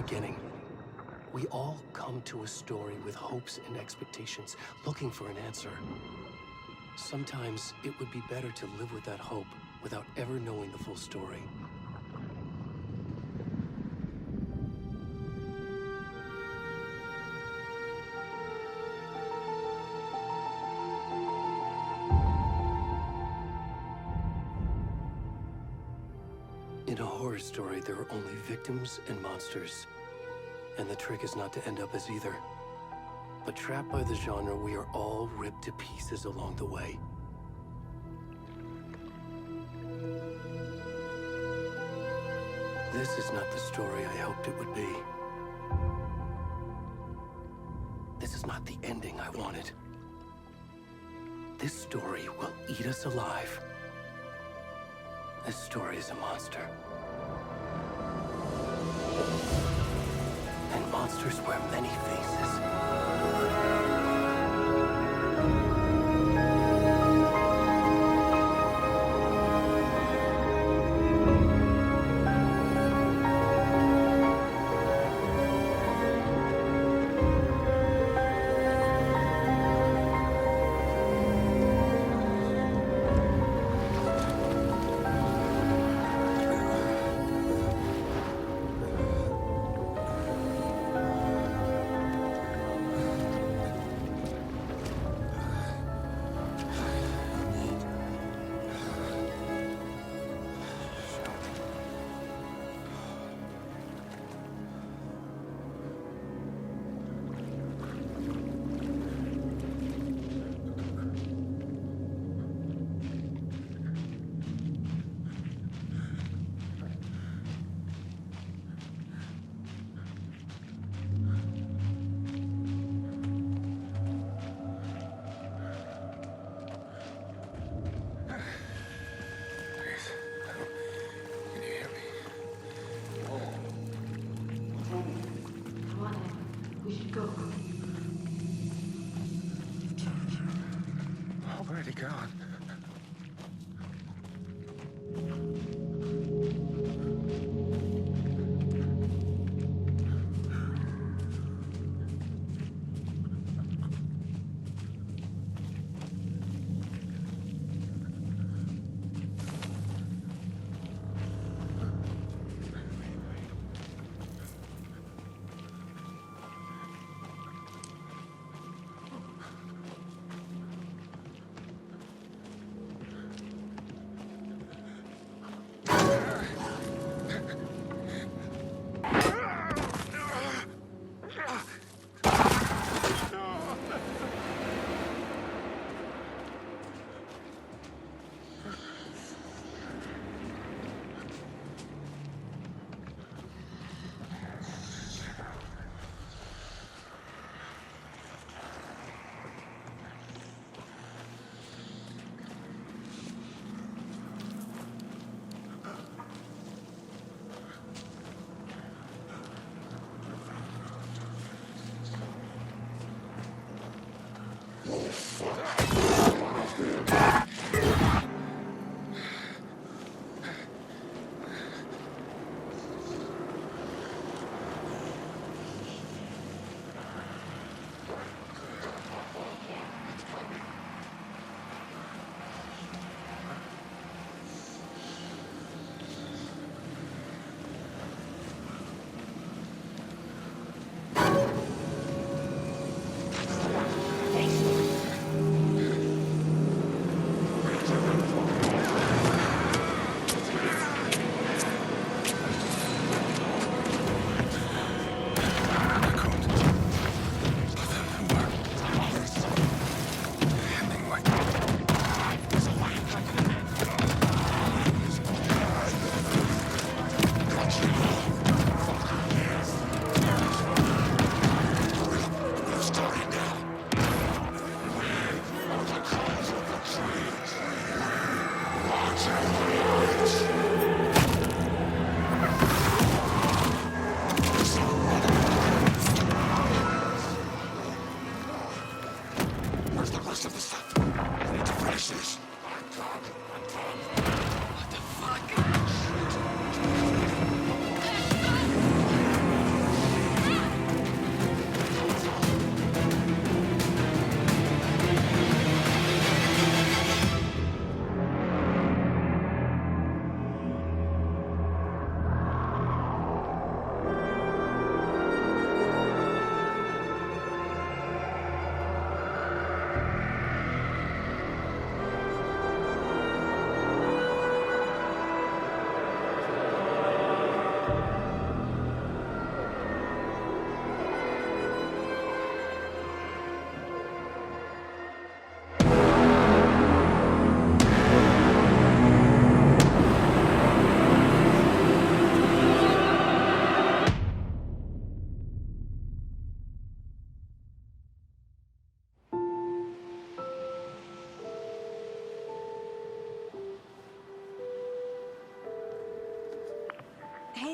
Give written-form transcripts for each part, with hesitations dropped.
beginning. We all come to a story with hopes and expectations, looking for an answer. Sometimes it would be better to live with that hope without ever knowing the full story. In a horror story, there are only victims and monsters. And the trick is not to end up as either. But trapped by the genre, we are all ripped to pieces along the way. This is not the story I hoped it would be. This is not the ending I wanted. This story will eat us alive. This story is a monster. And monsters wear many faces. Where'd he gone?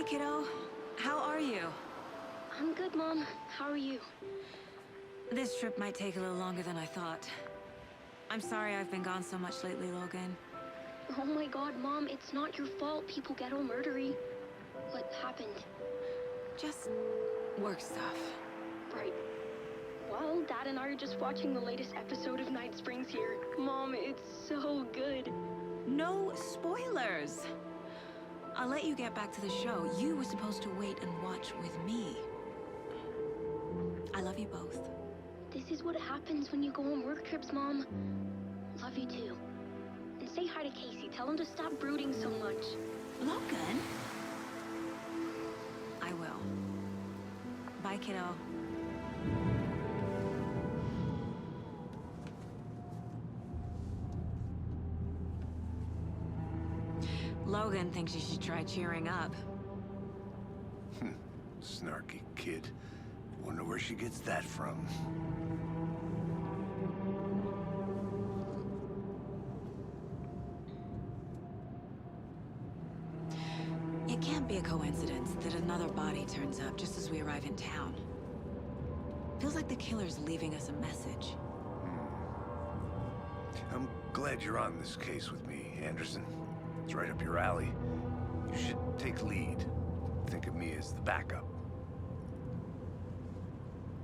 kiddo. How are you? I'm good, Mom. How are you? This trip might take a little longer than I thought. I'm sorry I've been gone so much lately, Logan. Oh my god, Mom, it's not your fault people get all murdery. What happened? Just work stuff. Right. Well, Dad and I are just watching the latest episode of Night Springs here. Mom, it's so good. No spoilers! I'll let you get back to the show. You were supposed to wait and watch with me. I love you both. This is what happens when you go on work trips, Mom. Love you too. And say hi to Casey. Tell him to stop brooding so much. Logan? I will. Bye, kiddo. Logan thinks you should try cheering up. Snarky kid. Wonder where she gets that from. It can't be a coincidence that another body turns up just as we arrive in town. Feels like the killer's leaving us a message. I'm glad you're on this case with me, Anderson. It's right up your alley. You should take lead. Think of me as the backup.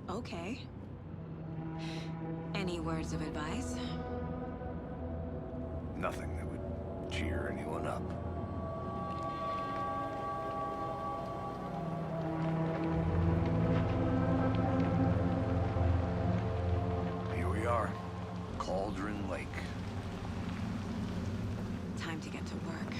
Okay. Any words of advice? Nothing that would cheer anyone up. Here we are. Cauldron Lake. Time to get to work.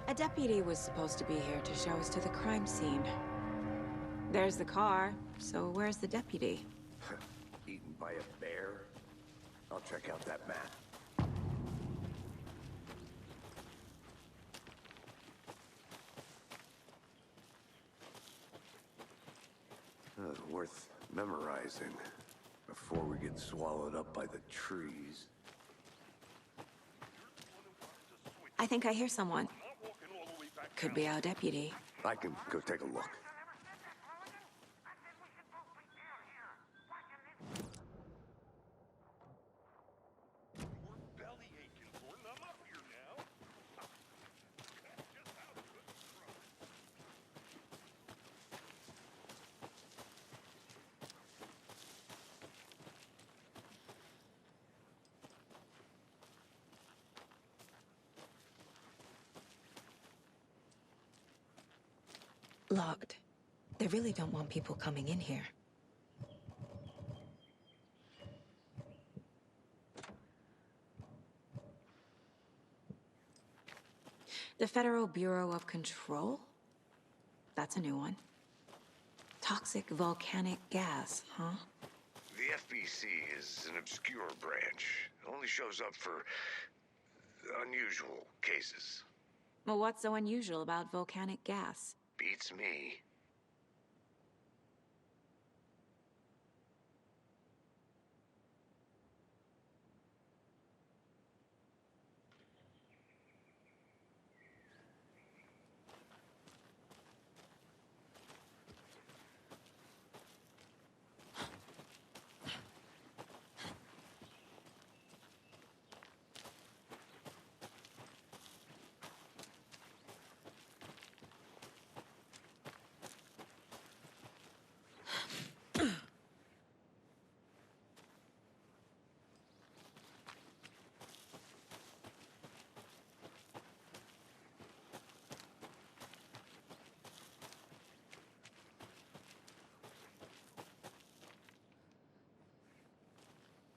A deputy was supposed to be here to show us to the crime scene. There's the car, so where's the deputy? Eaten by a bear? I'll check out that map. Worth memorizing before we get swallowed up by the trees. I think I hear someone. Could be our deputy. I can go take a look. Locked. They really don't want people coming in here. The Federal Bureau of Control? That's a new one. Toxic volcanic gas, huh? The FBC is an obscure branch. It only shows up for unusual cases. Well, what's so unusual about volcanic gas? Beats me.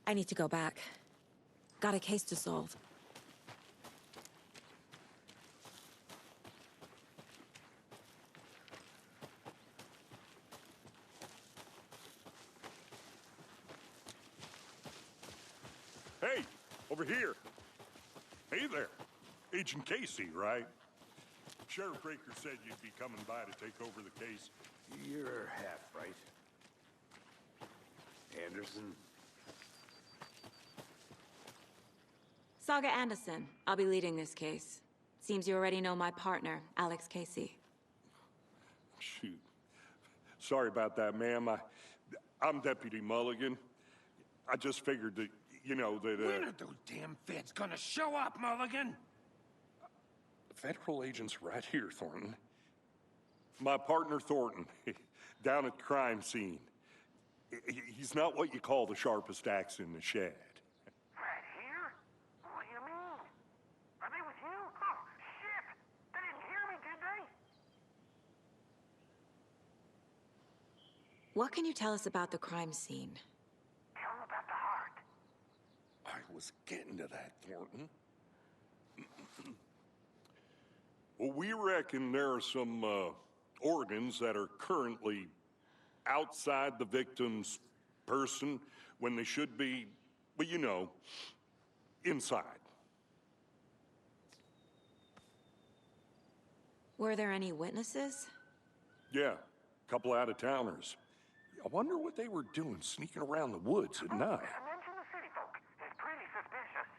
I need to go back. Got a case to solve. Hey, over here. Hey there. Agent Casey, right? Sheriff Breaker said you'd be coming by to take over the case. You're half right. Anderson? Saga Anderson. I'll be leading this case. Seems you already know my partner, Alex Casey. Shoot. Sorry about that, ma'am. I'm Deputy Mulligan. I just figured that, you know, that, When are those damn feds gonna show up, Mulligan? Federal agent's right here, Thornton. My partner, Thornton, down at the crime scene. He's not what you call the sharpest axe in the shed. Right here? What do you mean? Are they with you? Oh, shit! They didn't hear me, did they? What can you tell us about the crime scene? Tell them about the heart. I was getting to that, Thornton. Well, we reckon there are some organs that are currently outside the victim's person when they should be, well, you know, inside. Were there any witnesses? Yeah, a couple out-of-towners. I wonder what they were doing sneaking around the woods at night. Mention the city folk. It's pretty suspicious.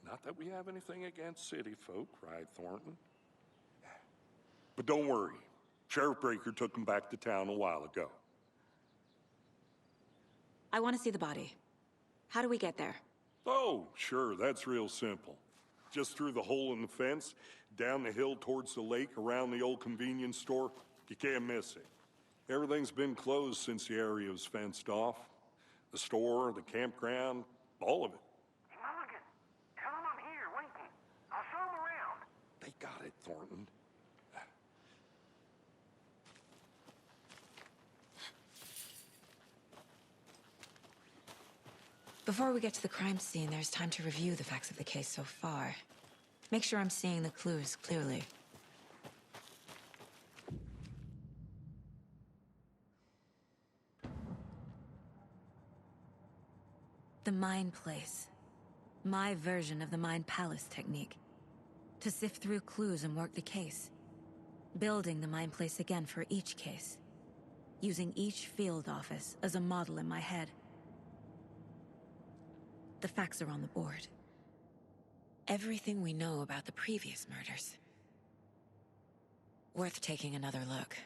Not that we have anything against city folk, right, Thornton? But don't worry. Sheriff Breaker took them back to town a while ago. I want to see the body. How do we get there? Oh, sure, that's real simple. Just through the hole in the fence, down the hill towards the lake, around the old convenience store. You can't miss it. Everything's been closed since the area was fenced off. The store, the campground, all of it. Hey, Mulligan, tell them I'm here waiting. I'll show them around. They got it, Thornton. Before we get to the crime scene, there's time to review the facts of the case so far. Make sure I'm seeing the clues clearly. The Mind Place. My version of the Mind Palace technique. To sift through clues and work the case. Building the Mind Place again for each case. Using each field office as a model in my head. The facts are on the board. Everything we know about the previous murders. Worth taking another look.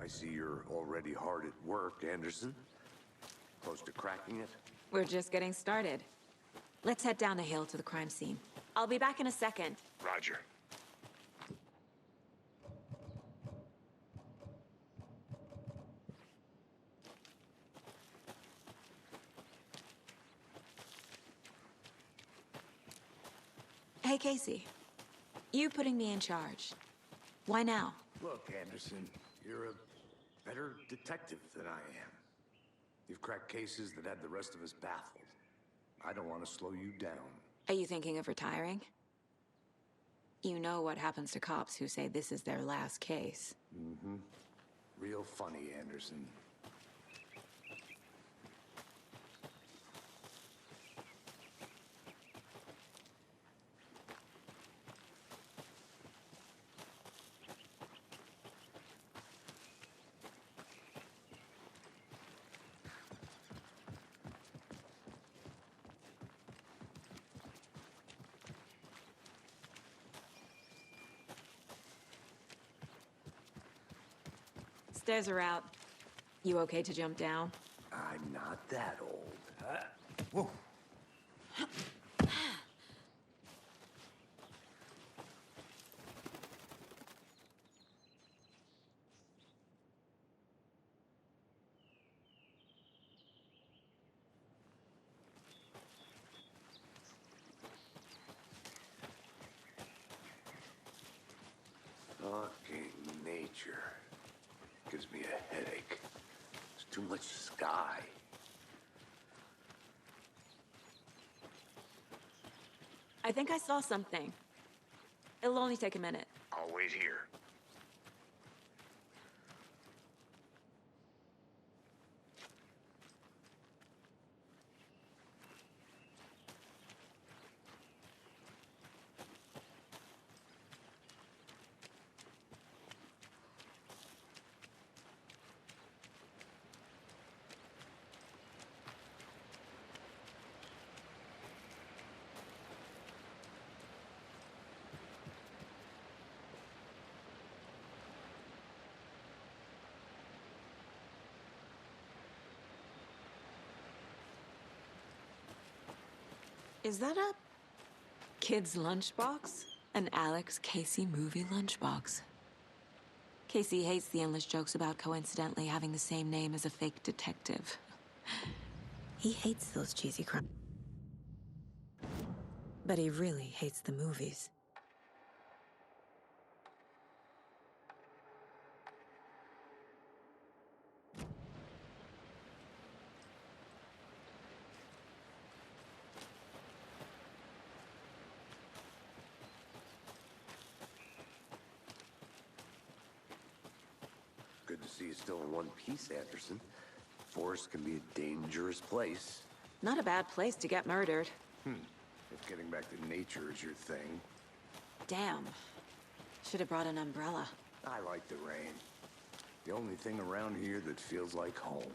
I see you're already hard at work, Anderson. Close to cracking it? We're just getting started. Let's head down the hill to the crime scene. I'll be back in a second. Roger. Hey, Casey. You putting me in charge. Why now? Look, Anderson, you're a better detective than I am. You've cracked cases that had the rest of us baffled. I don't want to slow you down. Are you thinking of retiring? You know what happens to cops who say this is their last case. Mm-hmm. Real funny, Anderson. Stairs are out. You okay to jump down? I'm not that old. Whoa. Fucking nature. Gives me a headache. There's too much sky. I think I saw something. It'll only take a minute. I'll wait here. Is that a kid's lunchbox? An Alex Casey movie lunchbox. Casey hates the endless jokes about coincidentally having the same name as a fake detective. He hates those cheesy crimes. But he really hates the movies. Good to see you still in one piece, Anderson. Forest can be a dangerous place. Not a bad place to get murdered. If getting back to nature is your thing. Damn. Should have brought an umbrella. I like the rain. The only thing around here that feels like home.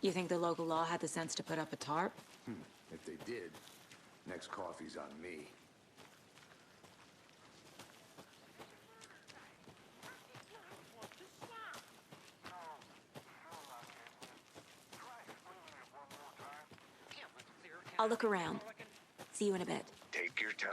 You think the local law had the sense to put up a tarp? If they did, next coffee's on me. I'll look around. See you in a bit. Take your time.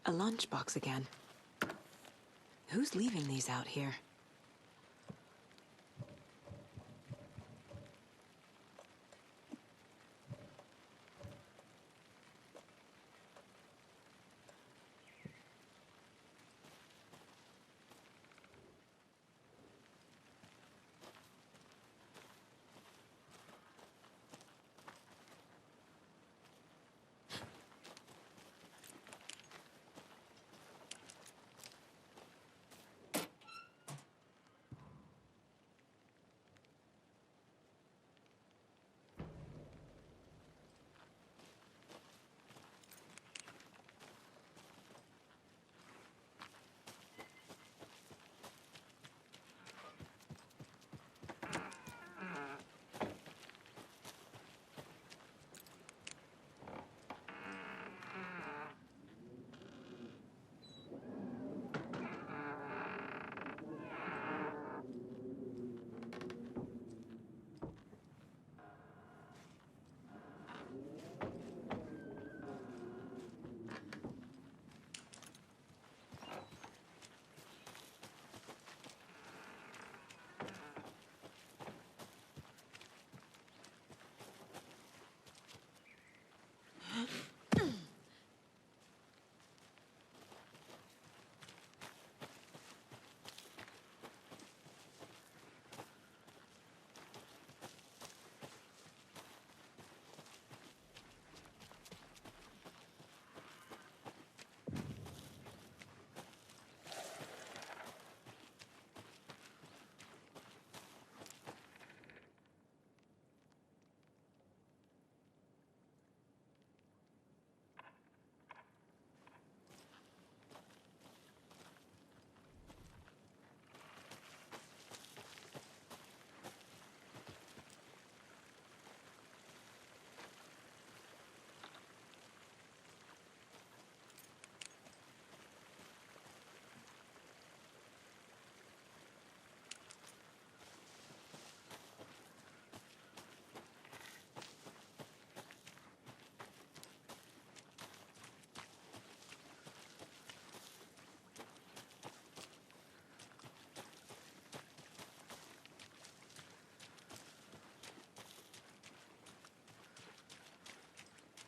A lunchbox again. Who's leaving these out here?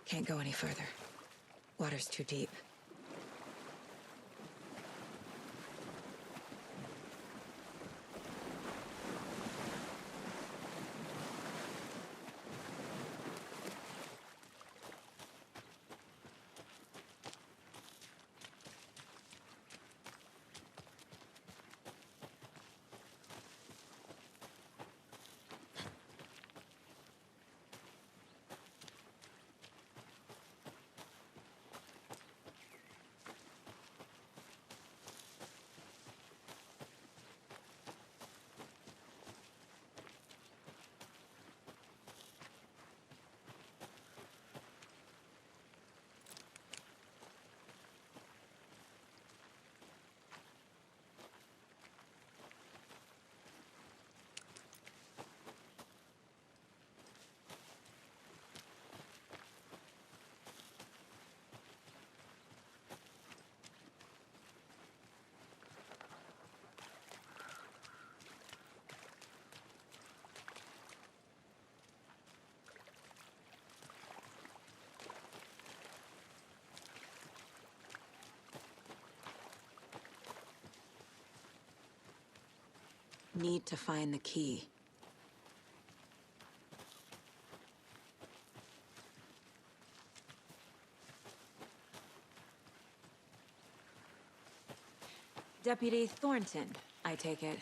Can't go any further. Water's too deep. Need to find the key. Deputy Thornton, I take it.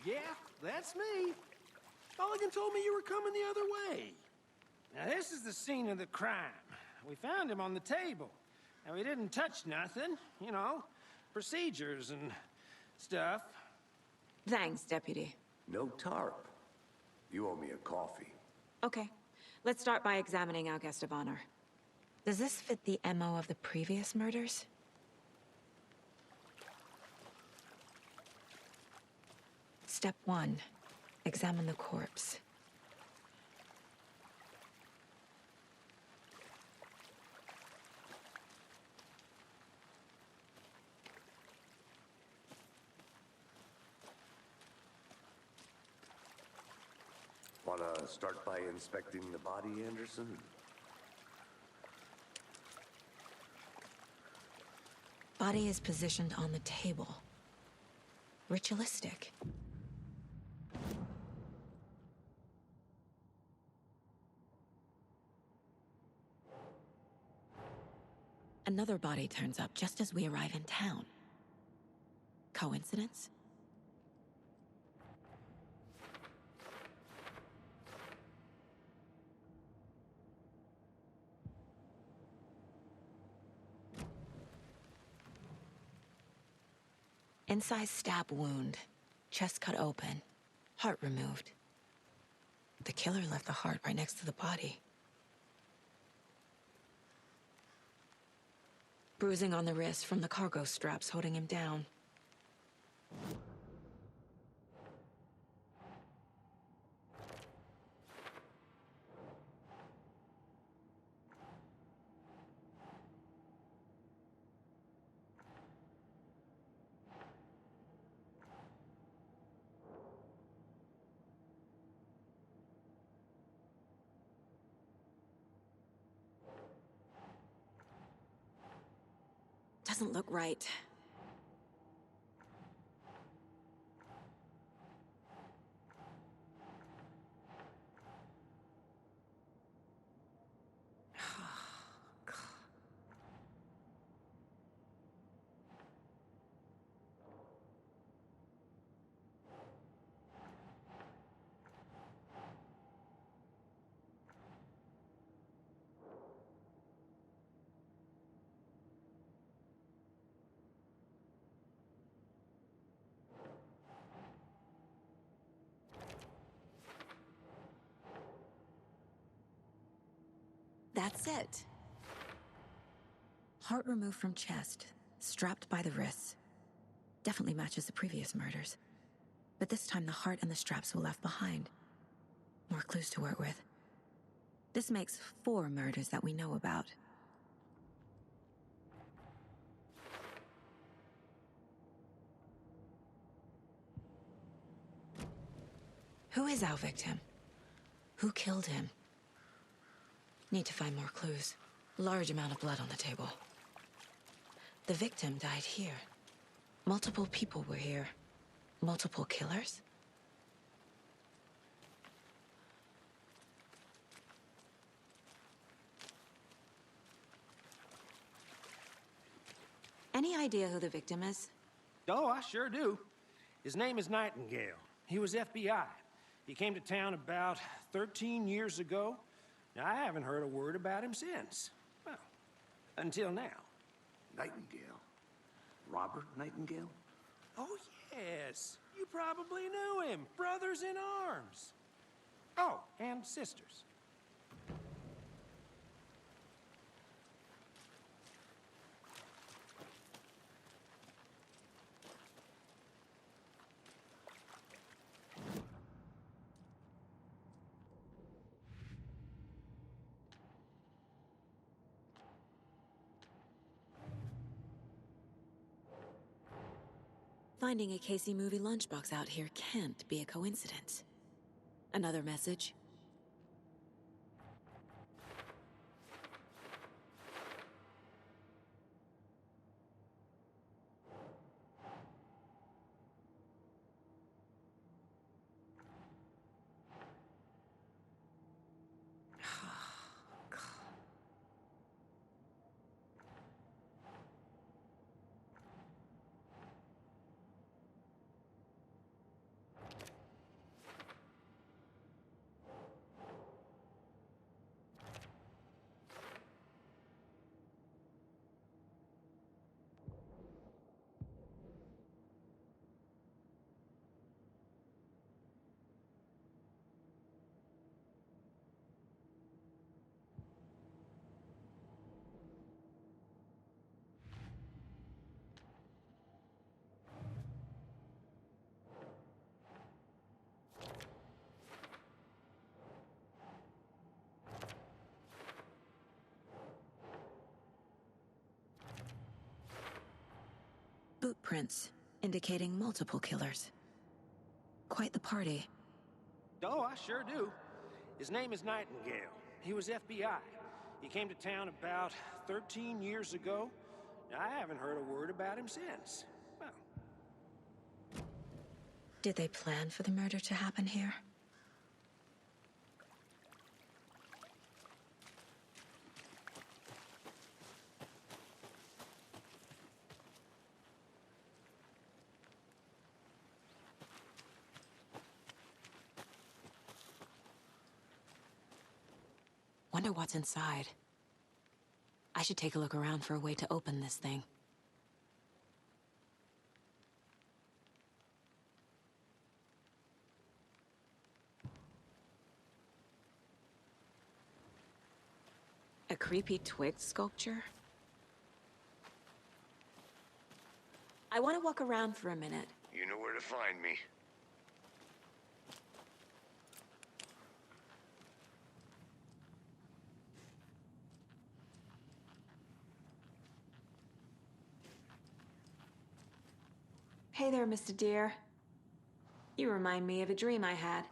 Yeah, that's me. Mulligan told me you were coming the other way. Now, this is the scene of the crime. We found him on the table. And we didn't touch nothing, you know, procedures and stuff. Thanks, Deputy. No tarp. You owe me a coffee. Okay, let's start by examining our guest of honor. Does this fit the MO of the previous murders? Step 1. Examine the corpse. Wanna start by inspecting the body, Anderson? Body is positioned on the table. Ritualistic. Another body turns up just as we arrive in town. Coincidence? Incised stab wound. Chest cut open. Heart removed. The killer left the heart right next to the body. Bruising on the wrist from the cargo straps holding him down. Doesn't look right. That's it. Heart removed from chest, strapped by the wrists. Definitely matches the previous murders. But this time the heart and the straps were left behind. More clues to work with. This makes 4 murders that we know about. Who is our victim? Who killed him? Need to find more clues. Large amount of blood on the table. The victim died here. Multiple people were here. Multiple killers? Any idea who the victim is? Oh, I sure do. His name is Nightingale. He was FBI. He came to town about 13 years ago. Now, I haven't heard a word about him since. Well, until now. Nightingale? Robert Nightingale? Oh, yes. You probably knew him. Brothers in arms. Oh, and sisters. Finding a Casey movie lunchbox out here can't be a coincidence. Another message? Boot prints, indicating multiple killers. Quite the party. Oh, I sure do. His name is Nightingale. He was FBI. He came to town about 13 years ago. Now, I haven't heard a word about him since. Well, Did they plan for the murder to happen here? Wonder what's inside. I should take a look around for a way to open this thing. A creepy twig sculpture? I want to walk around for a minute. You know where to find me. Hey there, Mr. Deer. You remind me of a dream I had.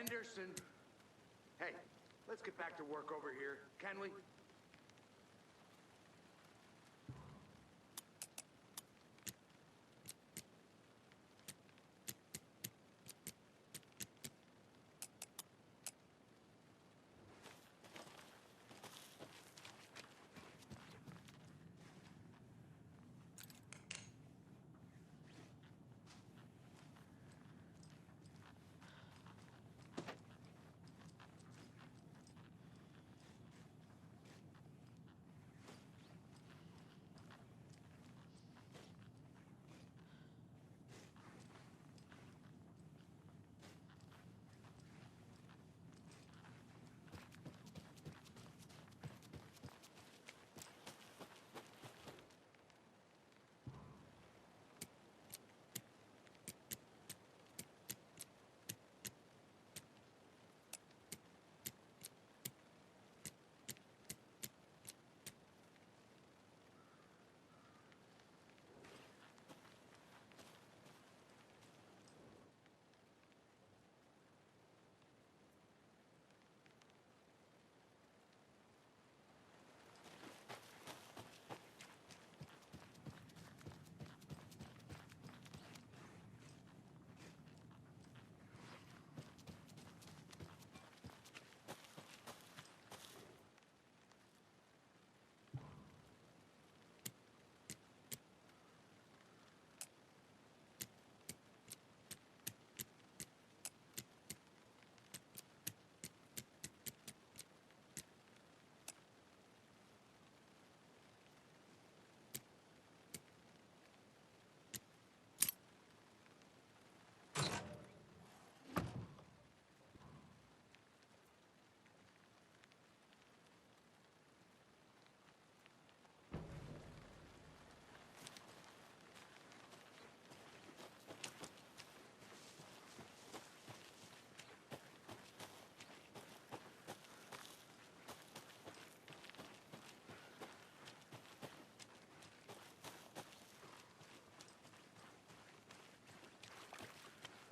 Anderson! Hey, let's get back to work over here, can we?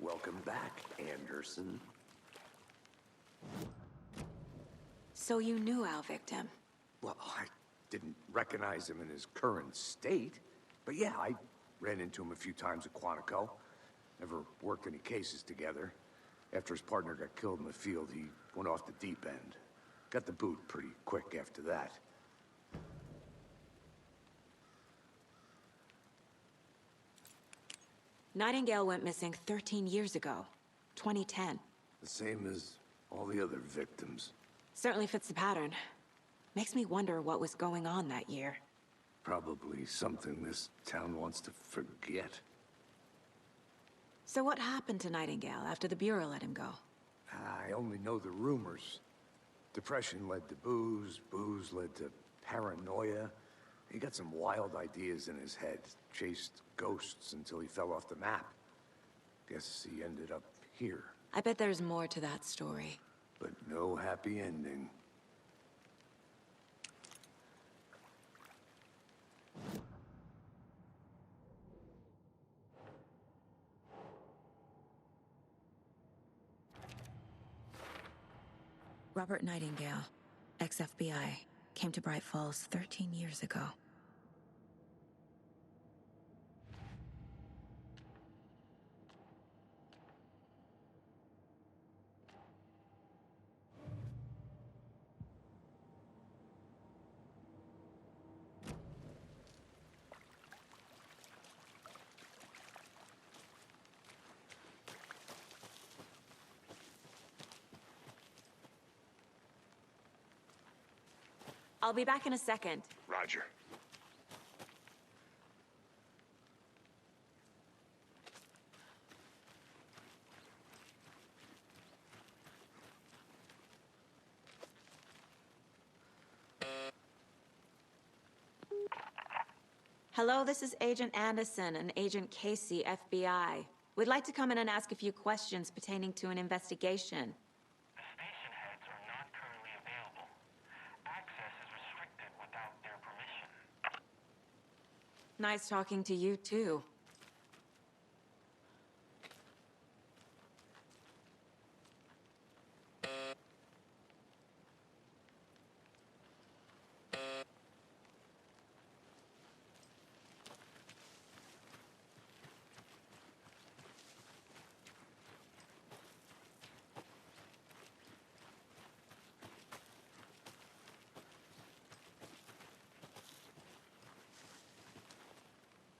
Welcome back, Anderson. So you knew our victim? Well, I didn't recognize him in his current state. But yeah, I ran into him a few times at Quantico. Never worked any cases together. After his partner got killed in the field, he went off the deep end. Got the boot pretty quick after that. Nightingale went missing 13 years ago. 2010. The same as all the other victims. Certainly fits the pattern. Makes me wonder what was going on that year. Probably something this town wants to forget. So what happened to Nightingale after the Bureau let him go? I only know the rumors. Depression led to booze, booze led to paranoia. He got some wild ideas in his head, chased ghosts until he fell off the map. Guess he ended up here. I bet there's more to that story. But no happy ending. Robert Nightingale, ex-FBI, came to Bright Falls 13 years ago. I'll be back in a second. Roger. Hello, this is Agent Anderson and Agent Casey, FBI. We'd like to come in and ask a few questions pertaining to an investigation. The station heads are not currently available. Access is restricted without their permission. Nice talking to you, too.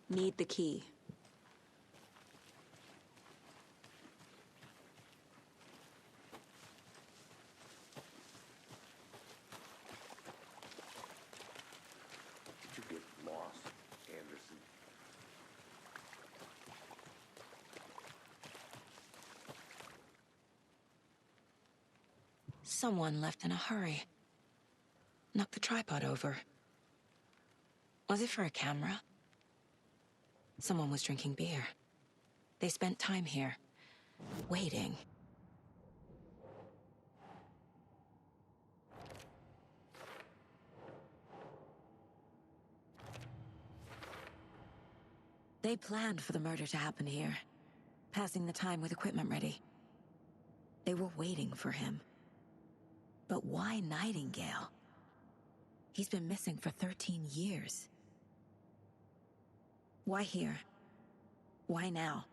Need the key. Did you get lost, Anderson? Someone left in a hurry. Knocked the tripod over. Was it for a camera? Someone was drinking beer. They spent time here, waiting. They planned for the murder to happen here, passing the time with equipment ready. They were waiting for him. But why Nightingale? He's been missing for 13 years. Why here? Why now?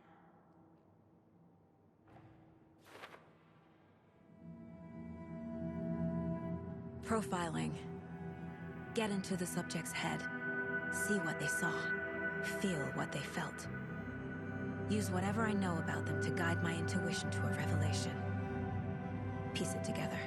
Profiling. Get into the subject's head. See what they saw. Feel what they felt. Use whatever I know about them to guide my intuition to a revelation. Piece it together.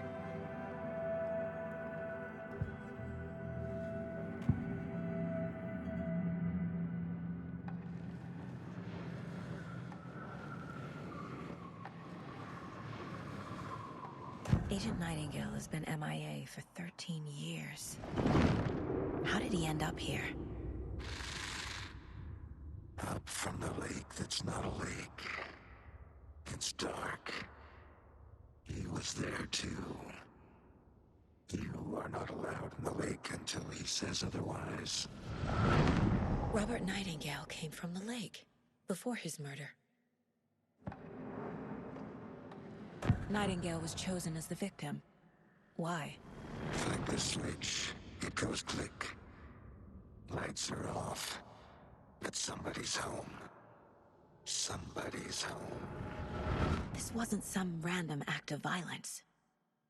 Agent Nightingale has been MIA for 13 years. How did he end up here? Up from the lake that's not a lake. It's dark. He was there too. You are not allowed in the lake until he says otherwise. Robert Nightingale came from the lake, before his murder. Nightingale was chosen as the victim. Why? Flick the switch. It goes click. Lights are off. But somebody's home. Somebody's home. This wasn't some random act of violence.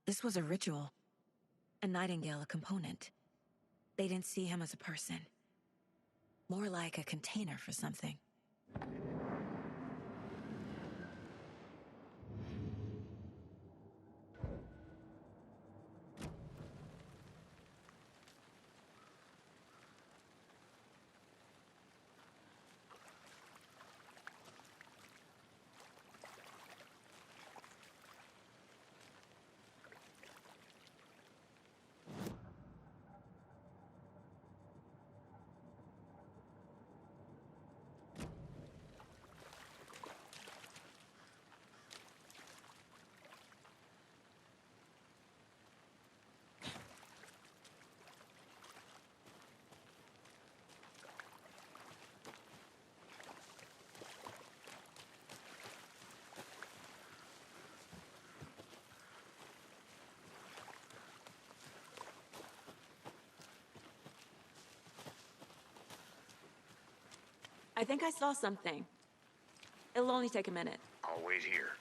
This was a ritual. And Nightingale a component. They didn't see him as a person. More like a container for something. I think I saw something. It'll only take a minute. I'll wait here.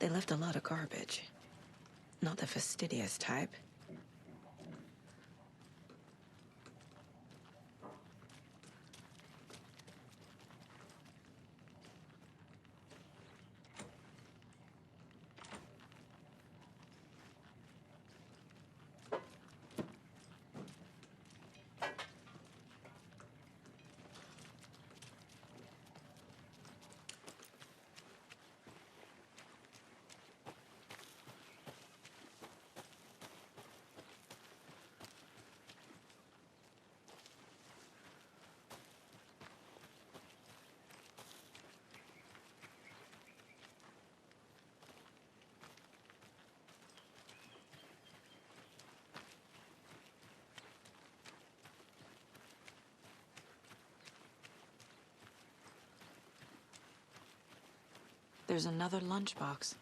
They left a lot of garbage. Not the fastidious type. There's another lunchbox.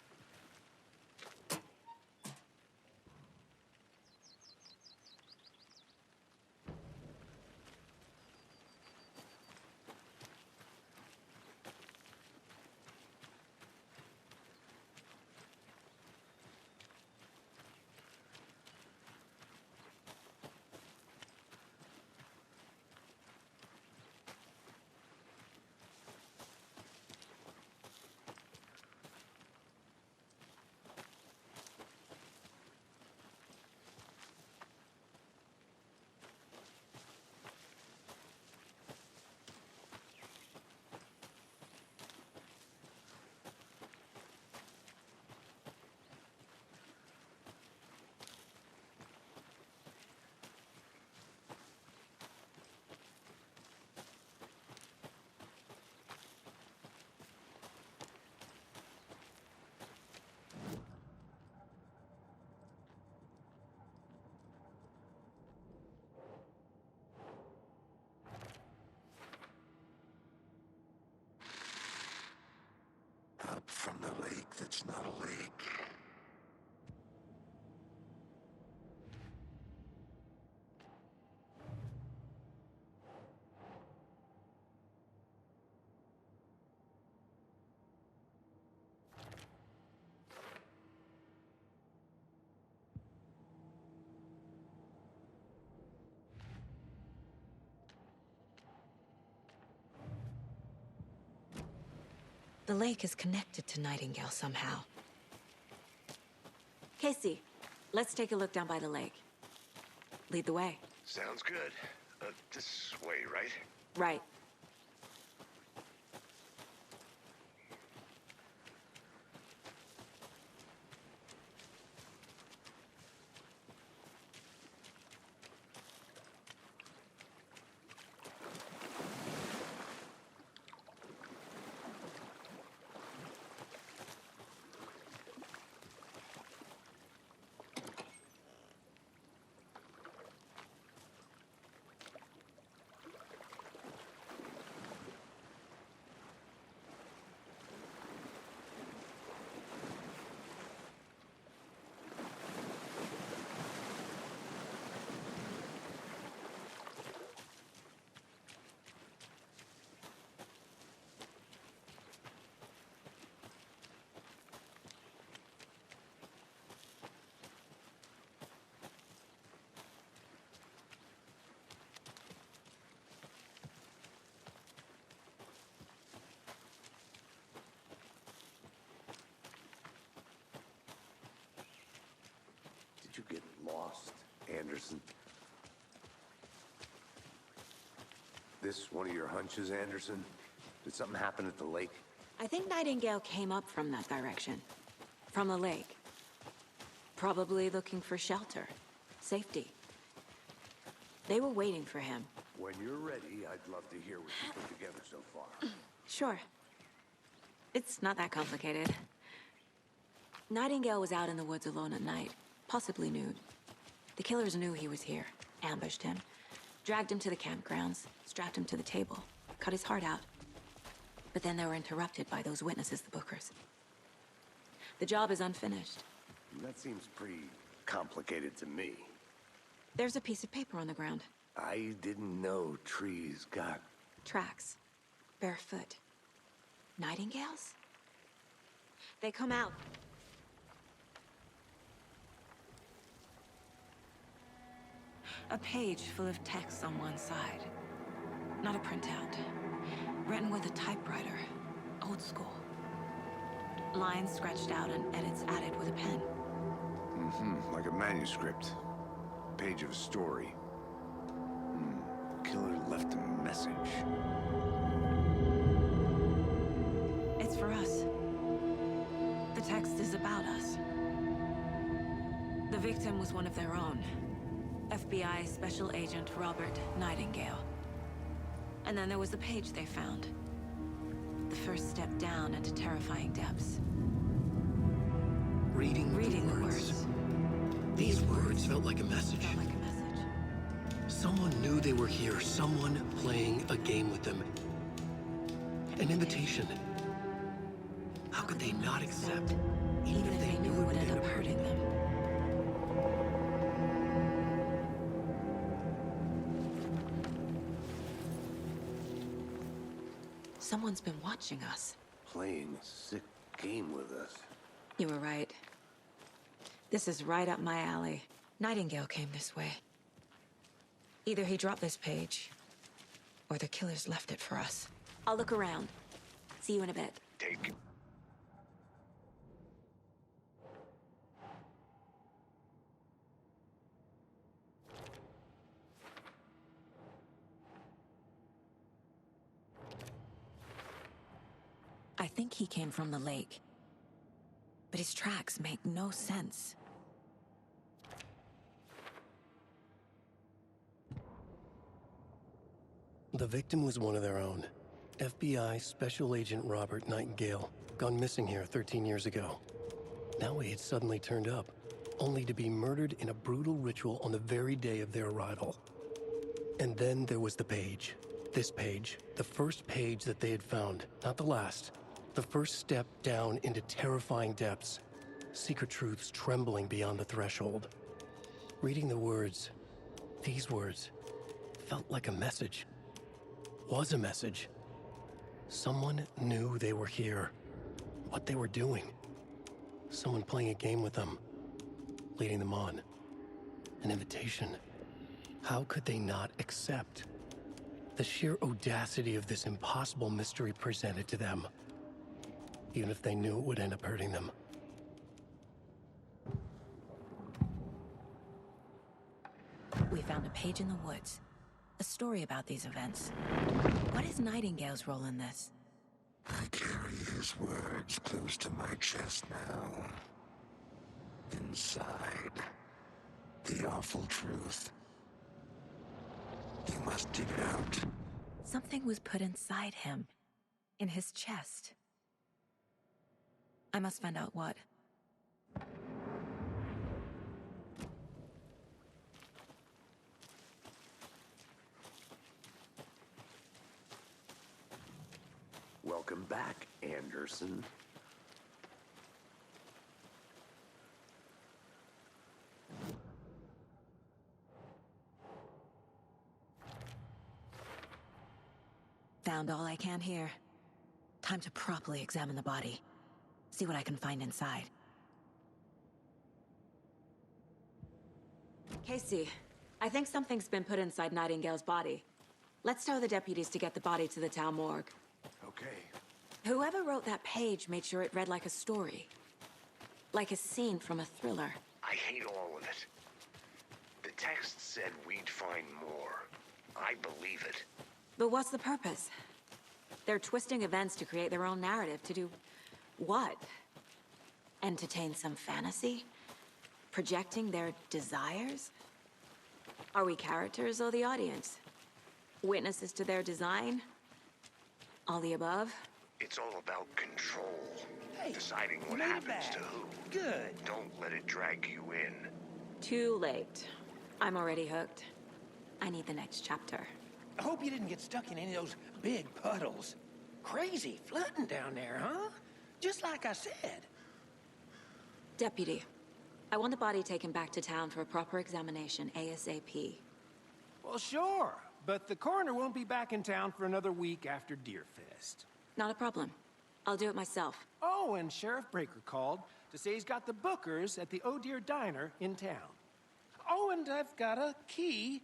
Up from the lake that's not a lake. The lake is connected to Nightingale somehow. Casey, let's take a look down by the lake. Lead the way. Sounds good. This way, right? Right. Did you get lost, Anderson? This one of your hunches, Anderson? Did something happen at the lake? I think Nightingale came up from that direction. From the lake. Probably looking for shelter. Safety. They were waiting for him. When you're ready, I'd love to hear what you put together so far. Sure. It's not that complicated. Nightingale was out in the woods alone at night, possibly nude. The killers knew he was here, ambushed him, dragged him to the campgrounds, strapped him to the table, cut his heart out. But then they were interrupted by those witnesses, the Bookers. The job is unfinished. That seems pretty complicated to me. There's a piece of paper on the ground. I didn't know trees got... Tracks. Barefoot. Nightingales? They come out. A page full of text on one side. Not a printout. Written with a typewriter. Old school. Lines scratched out and edits added with a pen. Mm-hmm, like a manuscript. Page of a story. Killer left a message. It's for us. The text is about us. The victim was one of their own. FBI Special Agent Robert Nightingale. And then there was the page they found. The first step down into terrifying depths. Reading the words. These words felt like a message. Felt like a message. Someone knew they were here, someone playing a game with them. An invitation. How could they not accept? Even if they knew it would end up hurting them. Someone's been watching us. Playing a sick game with us. You were right. This is right up my alley. Nightingale came this way. Either he dropped this page, or the killers left it for us. I'll look around. See you in a bit. Take. I think he came from the lake. But his tracks make no sense. The victim was one of their own. FBI Special Agent Robert Nightingale, gone missing here 13 years ago. Now he had suddenly turned up, only to be murdered in a brutal ritual on the very day of their arrival. And then there was the page. This page, the first page that they had found, not the last. The first step down into terrifying depths. Secret truths trembling beyond the threshold. Reading the words, these words, felt like a message. Was a message. Someone knew they were here. What they were doing. Someone playing a game with them. Leading them on. An invitation. How could they not accept? The sheer audacity of this impossible mystery presented to them. Even if they knew it would end up hurting them. We found a page in the woods. A story about these events. What is Nightingale's role in this? I carry his words close to my chest now. Inside, the awful truth. You must dig it out. Something was put inside him. In his chest. I must find out what. Welcome back, Anderson. Found all I can here. Time to properly examine the body. See what I can find inside. Casey, I think something's been put inside Nightingale's body. Let's tell the deputies to get the body to the town morgue. Okay. Whoever wrote that page made sure it read like a story. Like a scene from a thriller. I hate all of it. The text said we'd find more. I believe it. But what's the purpose? They're twisting events to create their own narrative to do what? Entertain some fantasy? Projecting their desires? Are we characters or the audience? Witnesses to their design? All the above? It's all about control. Hey, Deciding what made it happens back. to who. Good. Don't let it drag you in. Too late. I'm already hooked. I need the next chapter. I hope you didn't get stuck in any of those big puddles. Crazy flooding down there, huh? Just like I said. Deputy, I want the body taken back to town for a proper examination ASAP. Well, sure. But the coroner won't be back in town for another week after Deerfest. Not a problem. I'll do it myself. Oh, and Sheriff Breaker called to say he's got the bookers at the Oh Dear Diner in town. Oh, and I've got a key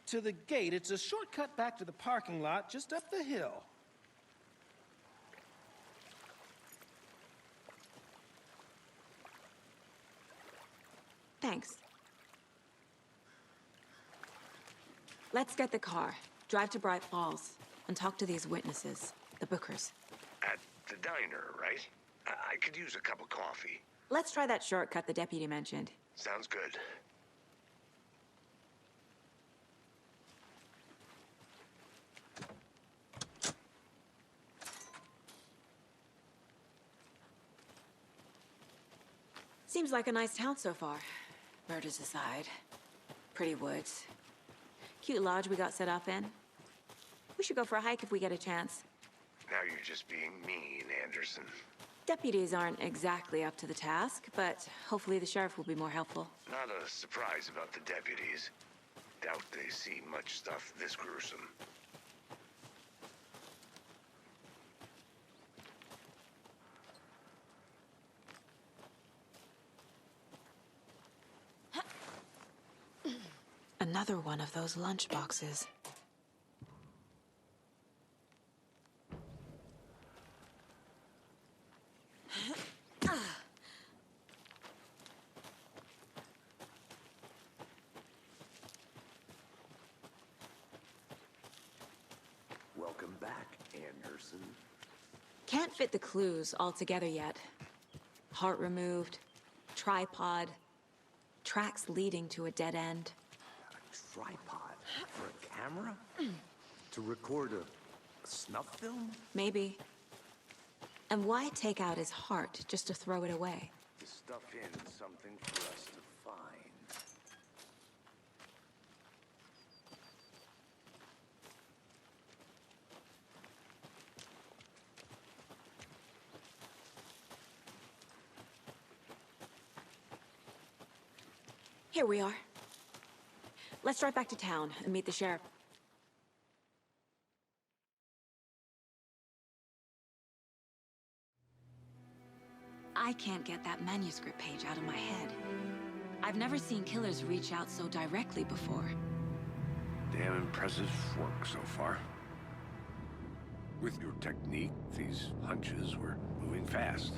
to the gate. It's a shortcut back to the parking lot just up the hill. Thanks. Let's get the car, drive to Bright Falls, and talk to these witnesses, the bookers. At the diner, right? I could use a cup of coffee. Let's try that shortcut the deputy mentioned. Sounds good. Seems like a nice town so far. Murders aside. Pretty woods. Cute lodge we got set up in. We should go for a hike if we get a chance. Now you're just being mean, Anderson. Deputies aren't exactly up to the task, but hopefully the sheriff will be more helpful. Not a surprise about the deputies. Doubt they see much stuff this gruesome. Another one of those lunch boxes. Welcome back, Anderson. Can't fit the clues all together yet. Heart removed, tripod, tracks leading to a dead end. A tripod for a camera? To record a snuff film? Maybe. And why take out his heart just to throw it away? To stuff in something for us to find. Here we are. Let's drive back to town and meet the sheriff. I can't get that manuscript page out of my head. I've never seen killers reach out so directly before. Damn impressive work so far. With your technique, these hunches were moving fast.